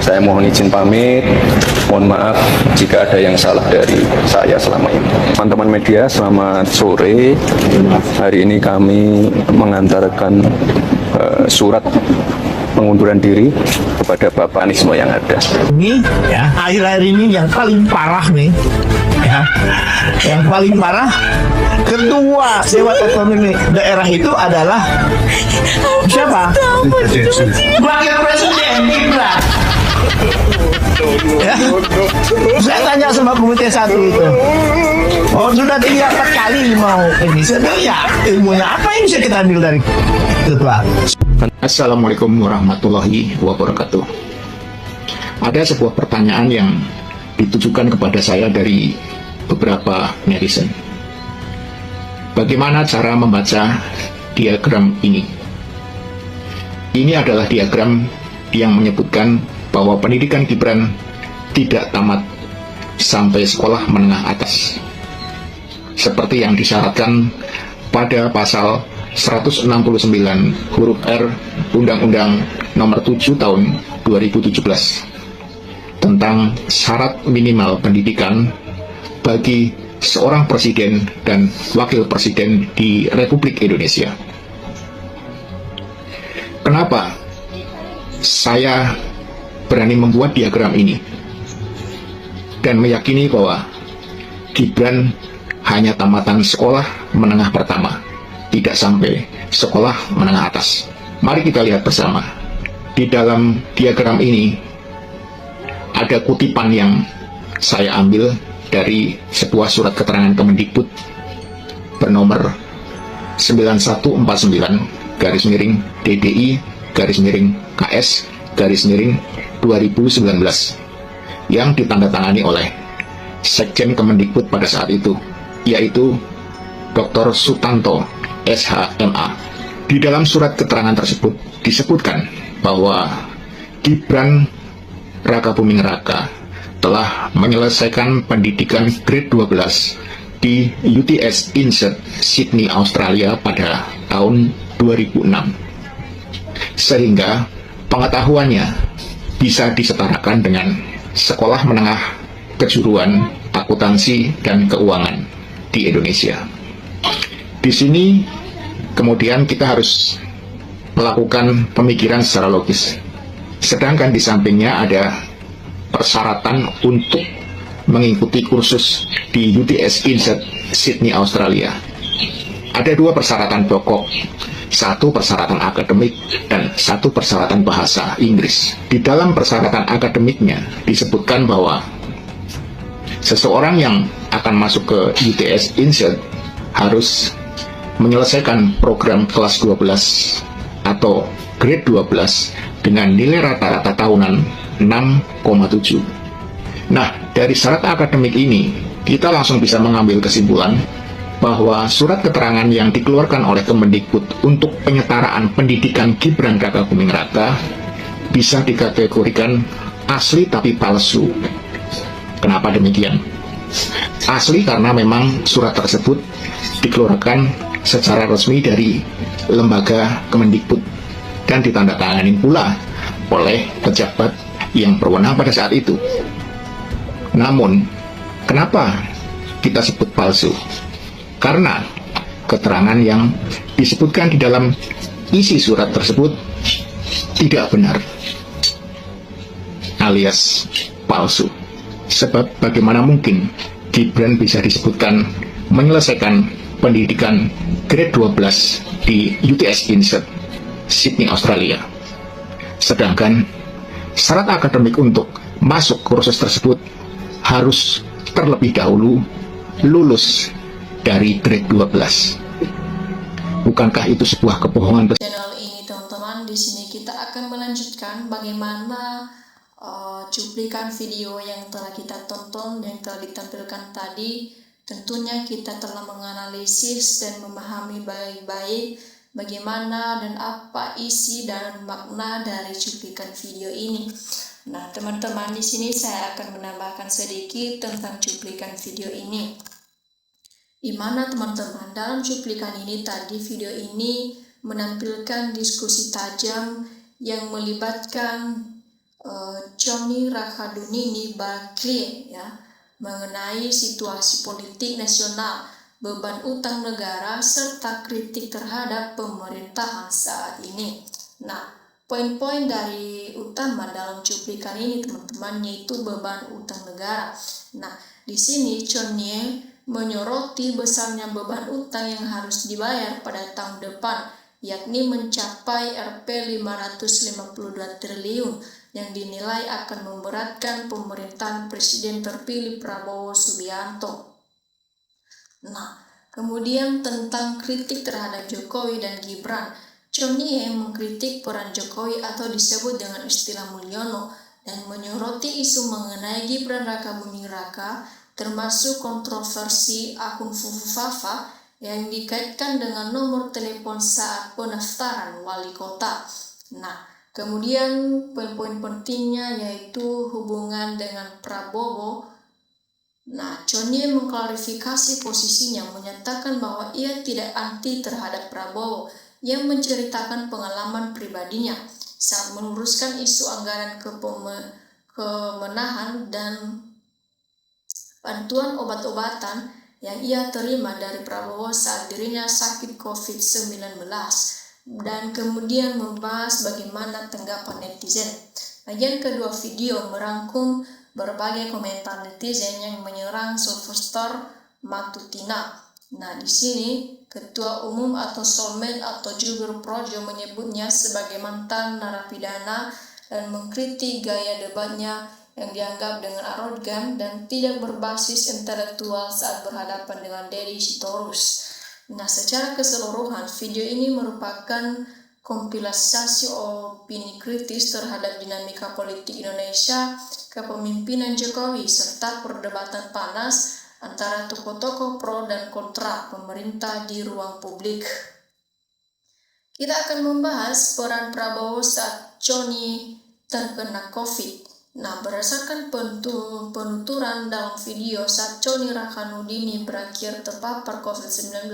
Saya mohon izin pamit. Mohon maaf jika ada yang salah dari saya selama ini. Teman-teman media, selamat sore. Hari ini kami mengantarkan surat pengunduran diri kepada Bapak Anies yang ada. Ini ya akhir-akhir ini yang paling parah nih, ya, yang paling parah ketua Dewan Otonomi Daerah itu adalah siapa? Wakil Presiden Gibran. Ya. Saya tanya sama komite 1 itu, oh sudah 3-4 kali mau ini, sebenarnya ilmunya apa yang bisa kita ambil dari ketua? Assalamualaikum warahmatullahi wabarakatuh. Ada sebuah pertanyaan yang ditujukan kepada saya dari beberapa netizen. Bagaimana cara membaca diagram ini? Ini adalah diagram yang menyebutkan bahwa pendidikan Gibran tidak tamat sampai sekolah menengah atas, seperti yang disyaratkan pada pasal 169 huruf R Undang-Undang Nomor 7 Tahun 2017 tentang syarat minimal pendidikan bagi seorang presiden dan wakil presiden di Republik Indonesia. Kenapa saya berani membuat diagram ini dan meyakini bahwa Gibran hanya tamatan sekolah menengah pertama, tidak sampai sekolah menengah atas? Mari kita lihat bersama. Di dalam diagram ini ada kutipan yang saya ambil dari sebuah surat keterangan Kemendikbud bernomor 9149 DDI KS 2019 yang ditandatangani oleh Sekjen Kemendikbud pada saat itu, yaitu Dr. Sutanto SHMA. Di dalam surat keterangan tersebut disebutkan bahwa Gibran Rakabuming Raka telah menyelesaikan pendidikan grade 12 di UTS Insert Sydney, Australia pada tahun 2006, sehingga pengetahuannya bisa disetarakan dengan sekolah menengah kejuruan akuntansi dan keuangan di Indonesia. Di sini kemudian kita harus melakukan pemikiran secara logis. Sedangkan di sampingnya ada persyaratan untuk mengikuti kursus di UTS Insert Sydney, Australia. Ada 2 persyaratan pokok, 1 persyaratan akademik dan 1 persyaratan bahasa Inggris. Di dalam persyaratan akademiknya disebutkan bahwa seseorang yang akan masuk ke UTS Insert harus menyelesaikan program kelas 12 atau grade 12 dengan nilai rata-rata tahunan 6,7. Nah, dari syarat akademik ini kita langsung bisa mengambil kesimpulan bahwa surat keterangan yang dikeluarkan oleh Kemendikbud untuk penyetaraan pendidikan Gibran Rakabuming Raka bisa dikategorikan asli tapi palsu. Kenapa demikian? Asli karena memang surat tersebut dikeluarkan secara resmi dari lembaga Kemendikbud dan ditandatangani pula oleh pejabat yang berwenang pada saat itu. Namun, kenapa kita sebut palsu? Karena keterangan yang disebutkan di dalam isi surat tersebut tidak benar, alias palsu. Sebab bagaimana mungkin Gibran bisa disebutkan menyelesaikan pendidikan grade 12 di UTS Insert Sydney, Australia, sedangkan syarat akademik untuk masuk kursus tersebut harus terlebih dahulu lulus dari grade 12. Bukankah itu sebuah kebohongan? Channel ini teman-teman, di sini kita akan melanjutkan bagaimana cuplikan video yang telah kita tonton, yang telah ditampilkan tadi. Tentunya kita telah menganalisis dan memahami baik-baik bagaimana dan apa isi dan makna dari cuplikan video ini. Nah, teman-teman, di sini saya akan menambahkan sedikit tentang cuplikan video ini. Di mana teman-teman, dalam cuplikan ini tadi, video ini menampilkan diskusi tajam yang melibatkan Chony Rakadunini Bakrie ya, mengenai situasi politik nasional, beban utang negara, serta kritik terhadap pemerintahan saat ini. Nah, poin-poin dari utama dalam cuplikan ini teman-teman yaitu beban utang negara. Nah, di sini Chony menyoroti besarnya beban utang yang harus dibayar pada tahun depan, yakni mencapai Rp 552 triliun yang dinilai akan memberatkan pemerintahan Presiden terpilih Prabowo Subianto. Nah, kemudian tentang kritik terhadap Jokowi dan Gibran, Chony mengkritik peran Jokowi atau disebut dengan istilah Mulyono dan menyoroti isu mengenai Gibran Rakabuming Raka, termasuk kontroversi akun Fufu Fafa yang dikaitkan dengan nomor telepon saat pendaftaran wali kota. Nah, kemudian poin-poin pentingnya yaitu hubungan dengan Prabowo. Nah, Chony mengklarifikasi posisinya, menyatakan bahwa ia tidak anti terhadap Prabowo yang menceritakan pengalaman pribadinya saat meluruskan isu anggaran kemenahan dan bantuan obat-obatan yang ia terima dari Prabowo saat dirinya sakit COVID-19, dan kemudian membahas bagaimana tanggapan netizen. Bagian kedua video merangkum berbagai komentar netizen yang menyerang Sylvester Matutina. Nah, di sini Ketua Umum atau Solmed atau Jubir Projo menyebutnya sebagai mantan narapidana dan mengkritik gaya debatnya yang dianggap dengan arogan dan tidak berbasis intelektual saat berhadapan dengan Deddy Sitorus. Nah, secara keseluruhan video ini merupakan kompilasi opini kritis terhadap dinamika politik Indonesia, kepemimpinan Jokowi, serta perdebatan panas antara tokoh-tokoh pro dan kontra pemerintah di ruang publik. Kita akan membahas peran Prabowo saat Chony terkena COVID. Nah, berdasarkan penuturan dalam video saat Chony Rakhanudini berakhir terpapar COVID-19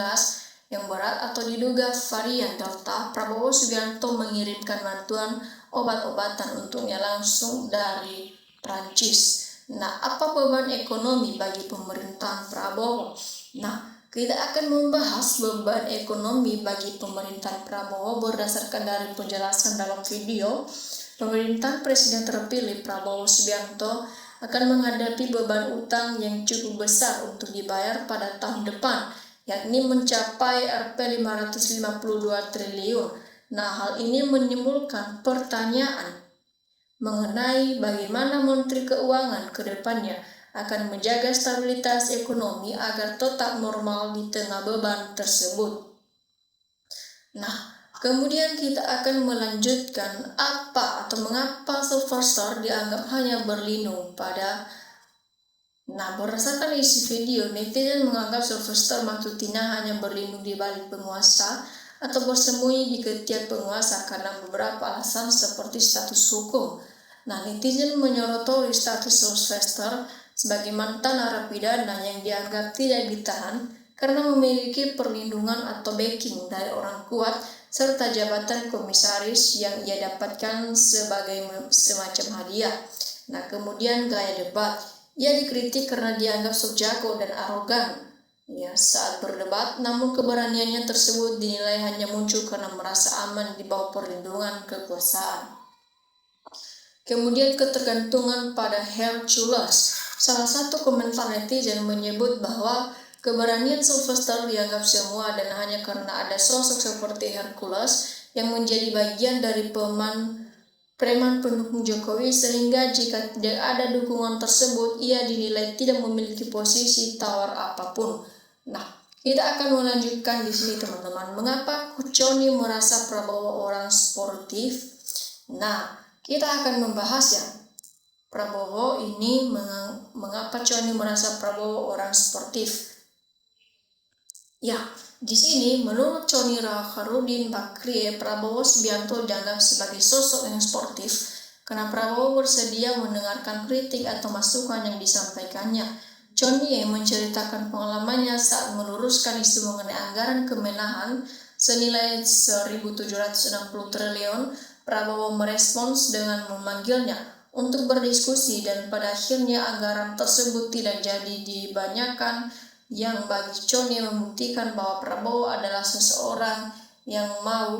yang berat atau diduga varian Delta, Prabowo Subianto mengirimkan bantuan obat-obatan untuknya langsung dari Prancis. Nah, apa beban ekonomi bagi pemerintahan Prabowo? Nah, kita akan membahas beban ekonomi bagi pemerintahan Prabowo berdasarkan dari penjelasan dalam video. Pemerintahan Presiden terpilih Prabowo Subianto akan menghadapi beban utang yang cukup besar untuk dibayar pada tahun depan, yakni mencapai Rp 552 triliun. Nah, hal ini menimbulkan pertanyaan mengenai bagaimana Menteri Keuangan ke depannya akan menjaga stabilitas ekonomi agar tetap normal di tengah beban tersebut. Nah, kemudian kita akan melanjutkan apa atau mengapa Sylvester dianggap hanya berlindung pada. Nah, berdasarkan isi video, netizen menganggap Sylvester Matutina hanya berlindung di balik penguasa atau bersembunyi di ketiak penguasa karena beberapa alasan seperti status hukum. Nah, netizen menyoroti status Sylvester sebagai mantan narapidana yang dianggap tidak ditahan karena memiliki perlindungan atau backing dari orang kuat serta jabatan komisaris yang ia dapatkan sebagai semacam hadiah. Nah, kemudian gaya debat. Ia dikritik karena dianggap sok jago dan arogan saat berdebat, namun keberaniannya tersebut dinilai hanya muncul karena merasa aman di bawah perlindungan kekuasaan. Kemudian ketergantungan pada Hercules. Salah satu komentar netizen menyebut bahwa keberanian Sylvester dianggap semua dan hanya karena ada sosok seperti Hercules yang menjadi bagian dari preman pendukung Jokowi, sehingga jika tidak ada dukungan tersebut, ia dinilai tidak memiliki posisi tawar apapun. Nah, kita akan melanjutkan di sini teman-teman. Mengapa Chony merasa Prabowo orang sportif? Nah, kita akan membahasnya. Prabowo ini mengapa Chony merasa Prabowo orang sportif? Ya, di sini menurut Chony Rakhanudini Bakrie, Prabowo Subianto dianggap sebagai sosok yang sportif karena Prabowo bersedia mendengarkan kritik atau masukan yang disampaikannya. Chony menceritakan pengalamannya saat meluruskan isu mengenai anggaran kemenahan senilai 1.760 triliun. Prabowo merespons dengan memanggilnya untuk berdiskusi, dan pada akhirnya anggaran tersebut tidak jadi dibanyakan, yang bagi Chonye membuktikan bahwa Prabowo adalah seseorang yang mau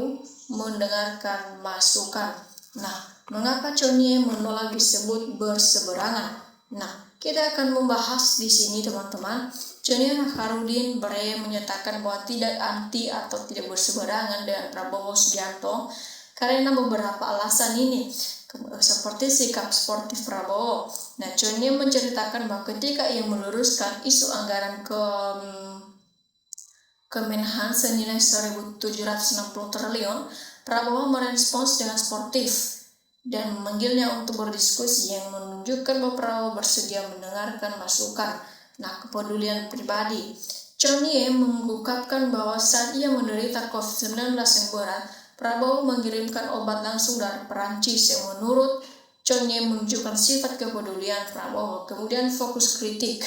mendengarkan masukan. Nah, mengapa Chonye menolak disebut berseberangan? Nah, kita akan membahas di sini teman-teman. Chonye Nakharudin menyatakan bahwa tidak anti atau tidak berseberangan dengan Prabowo Subianto karena beberapa alasan ini, seperti sikap sportif Prabowo. Nah, Chonye menceritakan bahwa ketika ia meluruskan isu anggaran Kemenhan senilai 1.760 triliun, Prabowo merespons dengan sportif dan memanggilnya untuk berdiskusi, yang menunjukkan bahwa Prabowo bersedia mendengarkan masukan. Nah, kepedulian pribadi. Chonye mengungkapkan bahwa saat ia menderita COVID-19 yang berat, Prabowo mengirimkan obat langsung dari Perancis, yang menurut Chonye menunjukkan sifat kepedulian Prabowo. Kemudian fokus kritik.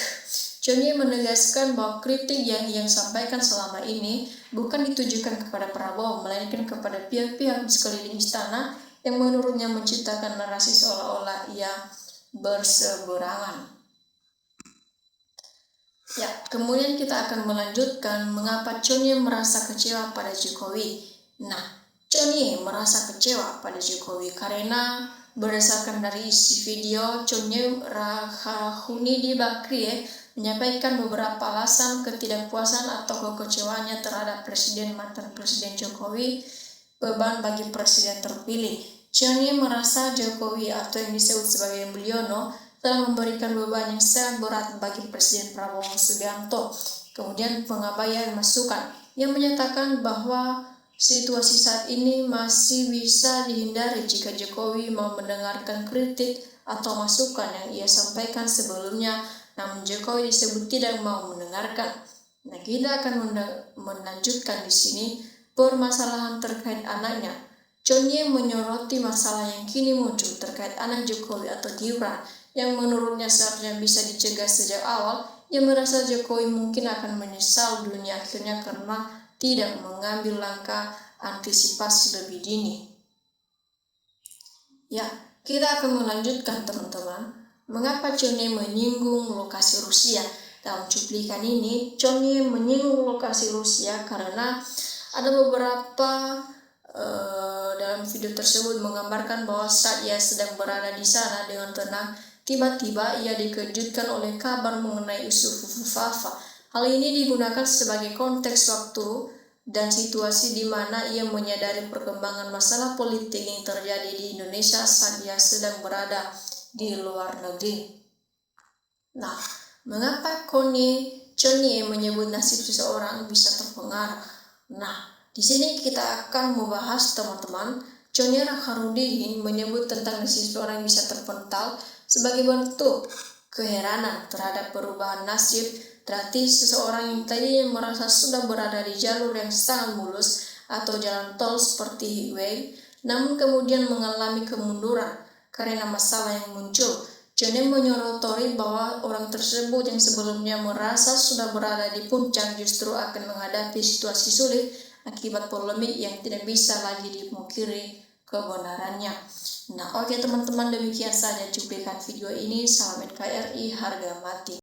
Chonye menegaskan bahwa kritik yang ia sampaikan selama ini bukan ditujukan kepada Prabowo, melainkan kepada pihak-pihak di sekeliling istana yang menurutnya menciptakan narasi seolah-olah ia berseberangan. Ya, kemudian kita akan melanjutkan mengapa Chonye merasa kecewa pada Jokowi. Nah, Chonye merasa kecewa pada Jokowi karena berdasarkan dari isi video, Chonye Rahunidi Bakri menyampaikan beberapa alasan ketidakpuasan atau kekecewaannya terhadap mantan Presiden Jokowi, beban bagi Presiden terpilih. Chonye merasa Jokowi atau yang disebut sebagai Mulyono telah memberikan beban yang sangat berat bagi Presiden Prabowo Subianto. Kemudian pengabaian masukan, yang menyatakan bahwa situasi saat ini masih bisa dihindari jika Jokowi mau mendengarkan kritik atau masukan yang ia sampaikan sebelumnya, namun Jokowi disebut tidak mau mendengarkan. Nah, kita akan melanjutkan di sini permasalahan terkait anaknya. Chonye menyoroti masalah yang kini muncul terkait anak Jokowi atau Gibran, yang menurutnya seharusnya bisa dicegah sejak awal. Ia merasa Jokowi mungkin akan menyesal dunia akhirnya karena tidak mengambil langkah antisipasi lebih dini. Ya, kita akan melanjutkan teman-teman. Mengapa Chonye menyinggung lokasi Rusia? Dalam cuplikan ini, Chonye menyinggung lokasi Rusia karena ada beberapa dalam video tersebut menggambarkan bahwa saat ia sedang berada di sana dengan tenang, tiba-tiba ia dikejutkan oleh kabar mengenai isu Fufufafa. Hal ini digunakan sebagai konteks waktu dan situasi di mana ia menyadari perkembangan masalah politik yang terjadi di Indonesia saat ia sedang berada di luar negeri. Nah, mengapa Chonye menyebut nasib seseorang bisa terpengaruh? Nah, di sini kita akan membahas teman-teman. Chonye Nakharudin menyebut tentang nasib seseorang bisa terpental sebagai bentuk keheranan terhadap perubahan nasib. Berarti seseorang yang tadinya merasa sudah berada di jalur yang sangat mulus atau jalan tol seperti highway, namun kemudian mengalami kemunduran karena masalah yang muncul. Chonye menyoroti bahwa orang tersebut yang sebelumnya merasa sudah berada di puncak justru akan menghadapi situasi sulit akibat polemik yang tidak bisa lagi dipungkiri kebenarannya. Nah, oke teman-teman, demikian saja cuplikan video ini. Salam NKRI, harga mati.